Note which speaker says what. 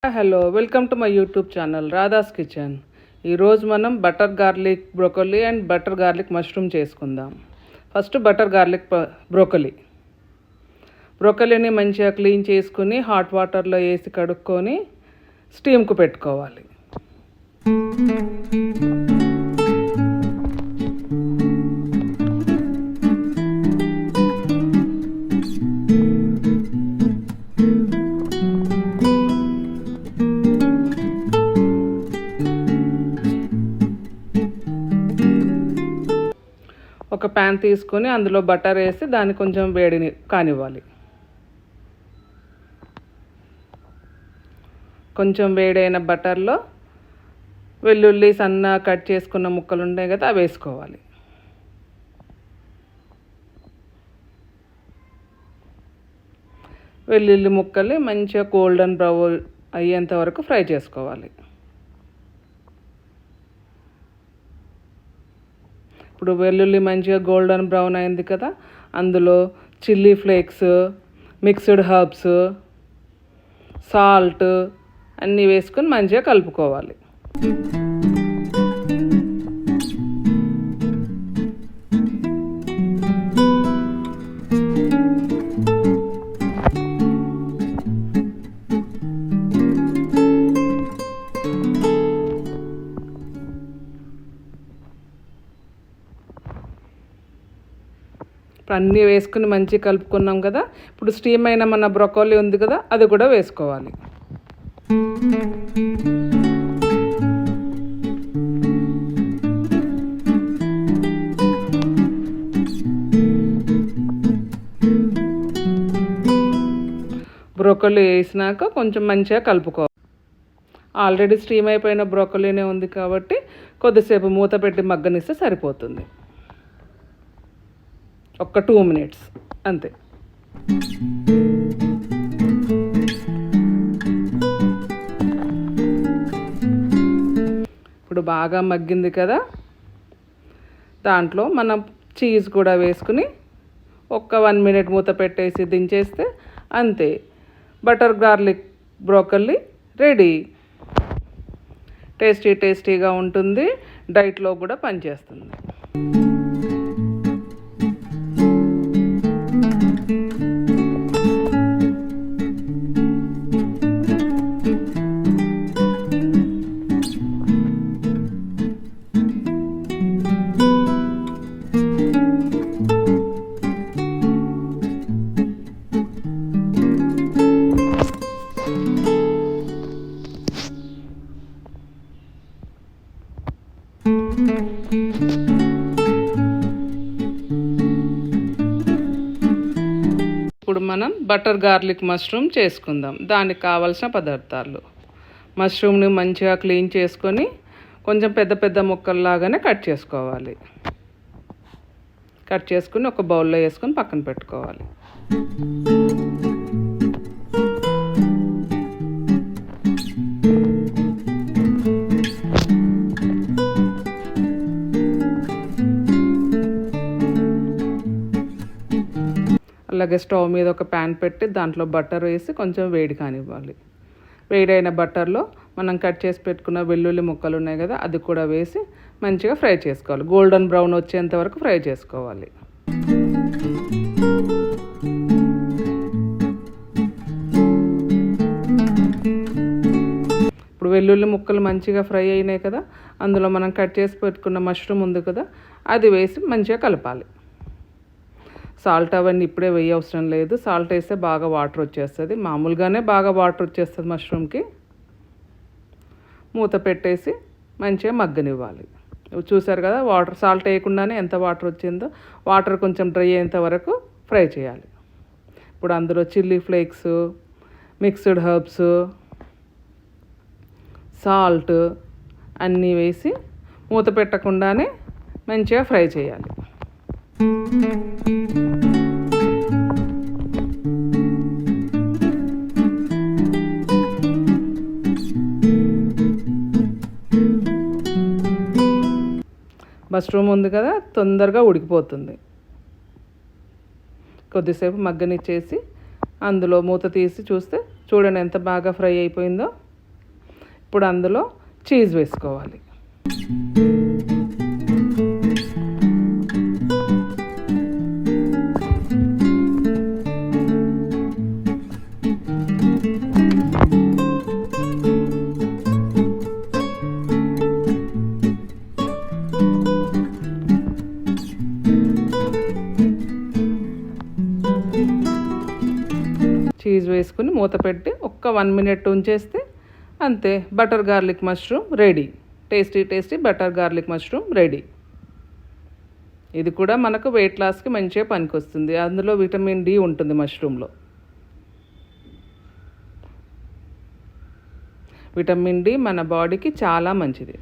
Speaker 1: Hello, welcome to my YouTube channel Radha's kitchen. ఈరోజు మనం butter garlic broccoli and butter garlic mushroom చేసుకుందాం. First butter garlic బ్రోకలీని మంచిగా clean చేసుకుని hot వాటర్లో వేసి కడుక్కొని స్టీమ్కు పెట్టుకోవాలి. ఒక ప్యాన్ తీసుకొని అందులో బటర్ వేసి దాన్ని కొంచెం వేడిని కానివ్వాలి. కొంచెం వేడైన బటర్లో వెల్లుల్లి సన్న కట్ చేసుకున్న ముక్కలు ఉంటాయి కదా, అవి వేసుకోవాలి. వెల్లుల్లి ముక్కల్ని మంచిగా గోల్డెన్ బ్రౌన్ అయ్యేంత వరకు ఫ్రై చేసుకోవాలి. ఇప్పుడు వెల్లుల్లి మంచిగా గోల్డెన్ బ్రౌన్ అయింది కదా, అందులో chilli flakes, mixed herbs, salt అన్నీ వేసుకొని మంచిగా కలుపుకోవాలి. అన్నీ వేసుకుని మంచిగా కలుపుకున్నాం కదా. ఇప్పుడు స్టీమ్ అయిన మన బ్రోకలీ ఉంది కదా, అది కూడా వేసుకోవాలి. బ్రోకలీ వేసినాక కొంచెం మంచిగా కలుపుకోవాలి. ఆల్రెడీ స్టీమ్ అయిపోయిన బ్రోకలీనే ఉంది కాబట్టి కొద్దిసేపు మూత పెట్టి మగ్గనిస్తే సరిపోతుంది. ఒక 2 minutes అంతే. ఇప్పుడు బాగా మగ్గింది కదా, దాంట్లో మనం చీజ్ కూడా వేసుకుని ఒక 1 minute మూత పెట్టేసి దించేస్తే అంతే, బటర్ గార్లిక్ బ్రోకలీ రెడీ. టేస్టీగా ఉంటుంది, డైట్లో కూడా పనిచేస్తుంది. ఇప్పుడు మనం బటర్ గార్లిక్ మష్రూమ్ చేసుకుందాం. దానికి కావాల్సిన పదార్థాలు: మష్రూమ్ని మంచిగా క్లీన్ చేసుకొని కొంచెం పెద్ద ముక్కల్లాగానే కట్ చేసుకోవాలి. కట్ చేసుకుని ఒక బౌల్లో వేసుకొని పక్కన పెట్టుకోవాలి. అలాగే స్టవ్ మీద ఒక ప్యాన్ పెట్టి దాంట్లో బటర్ వేసి కొంచెం వేడి కానివ్వాలి. వేడైన బటర్లో మనం కట్ చేసి పెట్టుకున్న వెల్లుల్లి ముక్కలు ఉన్నాయి కదా, అది కూడా వేసి మంచిగా ఫ్రై చేసుకోవాలి. గోల్డెన్ బ్రౌన్ వచ్చేంత వరకు ఫ్రై చేసుకోవాలి. ఇప్పుడు వెల్లుల్లి ముక్కలు మంచిగా ఫ్రై అయినాయి కదా, అందులో మనం కట్ చేసి పెట్టుకున్న మష్రూమ్ ఉంది కదా, అది వేసి మంచిగా కలపాలి. సాల్ట్ అవన్నీ ఇప్పుడే వేయ అవసరం లేదు. సాల్ట్ వేస్తే బాగా వాటర్ వచ్చేస్తుంది, మామూలుగానే బాగా వాటర్ వచ్చేస్తుంది మష్రూమ్కి. మూత పెట్టేసి మంచిగా మగ్గనివ్వాలి. చూసారు కదా, సాల్ట్ వేయకుండానే ఎంత వాటర్ వచ్చిందో. వాటర్ కొంచెం డ్రై అయ్యేంత వరకు ఫ్రై చేయాలి. ఇప్పుడు అందులో chilli flakes, mixed herbs, salt అన్నీ వేసి మూత పెట్టకుండానే మంచిగా ఫ్రై చేయాలి. మష్రూమ్ ఉంది కదా, తొందరగా ఉడికిపోతుంది. కొద్దిసేపు మగ్గనిచ్చేసి అందులో మూత తీసి చూస్తే చూడండి ఎంత బాగా ఫ్రై అయిపోయిందో. ఇప్పుడు అందులో చీజ్ వేసుకోవాలి. చీజ్ వేసుకుని మూత పెట్టి ఒక్క 1 మినిట్ ఉంచేస్తే అంతే, butter garlic mushroom ready. Tasty butter garlic mushroom ready. ఇది కూడా మనకు వెయిట్ లాస్కి మంచిగా పనికొస్తుంది. అందులో విటమిన్ డి ఉంటుంది మష్రూమ్లో. విటమిన్ డి మన బాడీకి చాలా మంచిది.